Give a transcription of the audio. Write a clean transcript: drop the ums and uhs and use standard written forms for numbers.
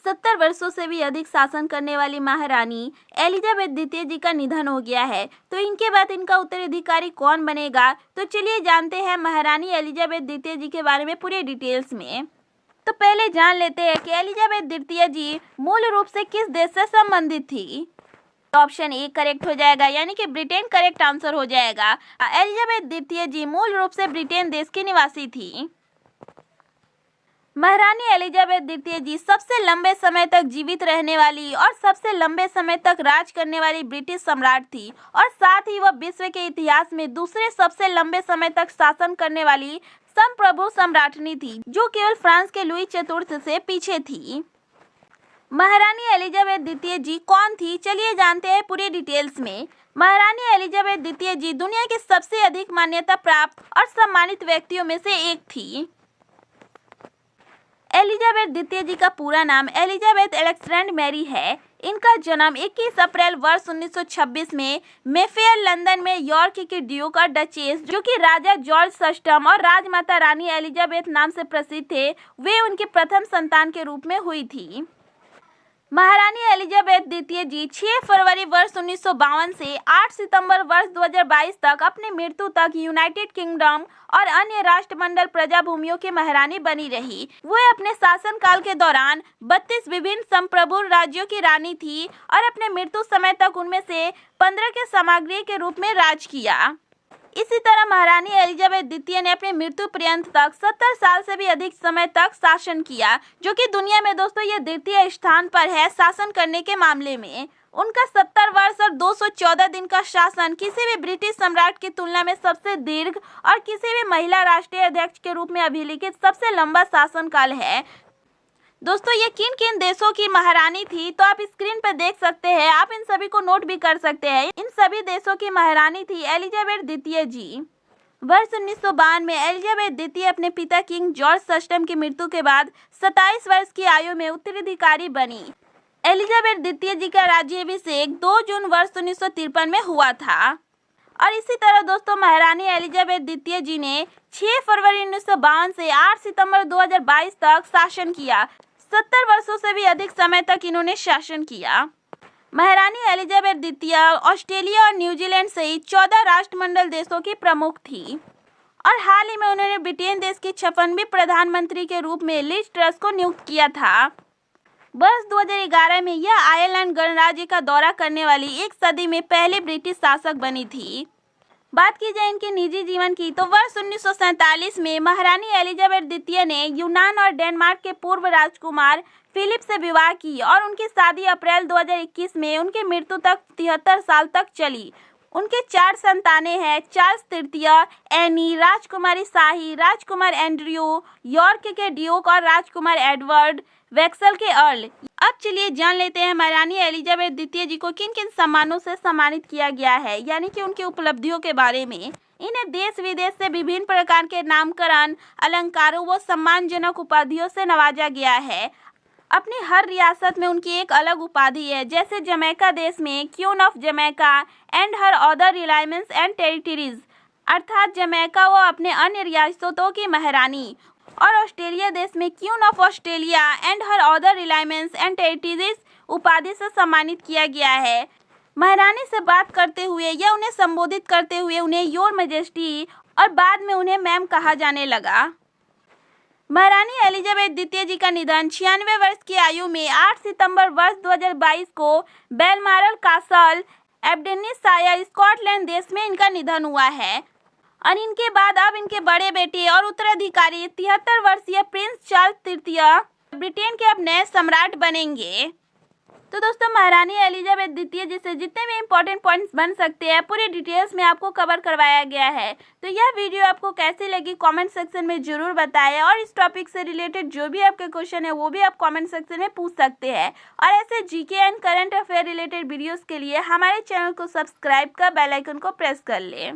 70 वर्षों से भी अधिक शासन करने वाली महारानी एलिजाबेथ द्वितीय जी का निधन हो गया है, तो इनके बाद इनका उत्तराधिकारी कौन बनेगा। तो चलिए जानते हैं महारानी एलिजाबेथ द्वितीय जी के बारे में पूरे डिटेल्स में। तो पहले जान लेते हैं कि एलिजाबेथ द्वितीय जी मूल रूप से किस देश से संबंधित थी। ऑप्शन ए करेक्ट हो जाएगा, यानी कि ब्रिटेन करेक्ट आंसर हो जाएगा। एलिजाबेथ द्वितीय जी मूल रूप से ब्रिटेन देश की निवासी थी। महारानी एलिजाबेथ द्वितीय जी सबसे लंबे समय तक जीवित रहने वाली और सबसे लंबे समय तक राज करने वाली ब्रिटिश सम्राट थी और साथ ही वह विश्व के इतिहास में दूसरे सबसे लंबे समय तक शासन करने वाली संप्रभु सम्राटनी थी, जो केवल फ्रांस के लुई चतुर्थ से पीछे थी। महारानी एलिजाबेथ द्वितीय जी कौन थी, चलिए जानते हैं पूरी डिटेल्स में। महारानी एलिजाबेथ द्वितीय जी दुनिया के सबसे अधिक मान्यता प्राप्त और सम्मानित व्यक्तियों में से एक थी। एलिजाबेथ द्वितीय जी का पूरा नाम एलिजाबेथ एलेक्सेंड्रा मैरी है। इनका जन्म 21 अप्रैल वर्ष 1926 में मेफेयर लंदन में यॉर्क की ड्यूक और डचेस, जो कि राजा जॉर्ज षष्ठम और राजमाता रानी एलिजाबेथ नाम से प्रसिद्ध थे, वे उनकी प्रथम संतान के रूप में हुई थी। महारानी एलिजाबेथ द्वितीय जी 6 फरवरी वर्ष 1952 से 8 सितंबर वर्ष 2022 तक अपनी मृत्यु तक यूनाइटेड किंगडम और अन्य राष्ट्रमंडल प्रजाभूमियों की महारानी बनी रही। वो अपने शासनकाल के दौरान 32 विभिन्न संप्रभु राज्यों की रानी थी और अपने मृत्यु समय तक उनमें से 15 के सामग्री के रूप में राज किया। इसी तरह महारानी एलिजाबेथ द्वितीय ने अपने मृत्यु पर्यंत तक 70 साल से भी अधिक समय तक शासन किया, जो कि दुनिया में दोस्तों ये द्वितीय स्थान पर है शासन करने के मामले में। उनका 70 वर्ष और 214 दिन का शासन किसी भी ब्रिटिश सम्राट की तुलना में सबसे दीर्घ और किसी भी महिला राष्ट्रीय अध्यक्ष के रूप में अभिलिखित सबसे लंबा शासनकाल है। दोस्तों ये किन किन देशों की महारानी थी, तो आप स्क्रीन पर देख सकते हैं, आप इन सभी को नोट भी कर सकते हैं। इन सभी देशों की महारानी थी एलिजाबेथ द्वितीय जी। वर्ष 1952 में एलिजाबेथ द्वितीय अपने पिता किंग जॉर्ज षष्ठम की मृत्यु के बाद 27 वर्ष की आयु में उत्तराधिकारी बनी। एलिजाबेथ द्वितीय जी का राज्याभिषेक 2 जून वर्ष 1953 में हुआ था। और इसी तरह दोस्तों महारानी एलिजाबेथ द्वितीय जी ने 6 फरवरी 1952 से 8 सितंबर 2022 तक शासन किया। 70 वर्षों से भी अधिक समय तक इन्होंने शासन किया। महारानी एलिजाबेथ द्वितीय ऑस्ट्रेलिया और न्यूजीलैंड सहित 14 राष्ट्रमंडल देशों की प्रमुख थी और हाल ही में उन्होंने ब्रिटेन देश की 56वीं प्रधानमंत्री के रूप में लिज ट्रस को नियुक्त किया था। वर्ष 2011 में यह आयरलैंड गणराज्य का दौरा करने वाली एक सदी में पहली ब्रिटिश शासक बनी थी। बात की जाए इनके निजी जीवन की, तो वर्ष 1947 में महारानी एलिजाबेथ द्वितीय ने यूनान और डेनमार्क के पूर्व राजकुमार फिलिप से विवाह की और उनकी शादी अप्रैल 2021 में उनकी मृत्यु तक 73 साल तक चली। उनके 4 संतानें हैं, चार्ल्स तृतीय, एनी, राजकुमारी शाही, राजकुमार एंड्रयू, यॉर्क के ड्यूक और राजकुमार एडवर्ड वेक्सल के अर्ल। अब चलिए जान लेते हैं महारानी एलिजाबेथ द्वितीय जी को किन किन सम्मानों से सम्मानित किया गया है, यानी कि उनकी उपलब्धियों के बारे में। इन्हें देश विदेश से विभिन्न प्रकार के नामकरण, अलंकारों व सम्मानजनक उपाधियों से नवाजा गया है। अपनी हर रियासत में उनकी एक अलग उपाधि है, जैसे जमैका देश में queen of Jamaica and her other realms and territories, अर्थात जमैका व अपने अन्य रियासतों की महारानी, और ऑस्ट्रेलिया देश में queen of Australia and her other realms and territories उपाधि से सम्मानित किया गया है। महारानी से बात करते हुए या उन्हें संबोधित करते हुए उन्हें योर मैजेस्टी और बाद में उन्हें मैम कहा जाने लगा। महारानी एलिजाबेथ द्वितीय जी का निधन 96 वर्ष की आयु में 8 सितंबर वर्ष 2022 को बेलमारल कासल, एब्डेर्नीशायर, स्कॉटलैंड देश में इनका निधन हुआ है। और इनके बाद अब इनके बड़े बेटे और उत्तराधिकारी 73 वर्षीय प्रिंस चार्ल्स तृतीय ब्रिटेन के अब नए सम्राट बनेंगे। तो दोस्तों महारानी एलिजाबेथ द्वितीय जी से जितने भी इंपॉर्टेंट पॉइंट्स बन सकते हैं पूरी डिटेल्स में आपको कवर करवाया गया है। तो यह वीडियो आपको कैसी लगी कमेंट सेक्शन में जरूर बताएं और इस टॉपिक से रिलेटेड जो भी आपके क्वेश्चन है वो भी आप कमेंट सेक्शन में पूछ सकते हैं। और ऐसे GK and current affair related videos के लिए हमारे चैनल को सब्सक्राइब कर बेल आइकन को प्रेस कर लें।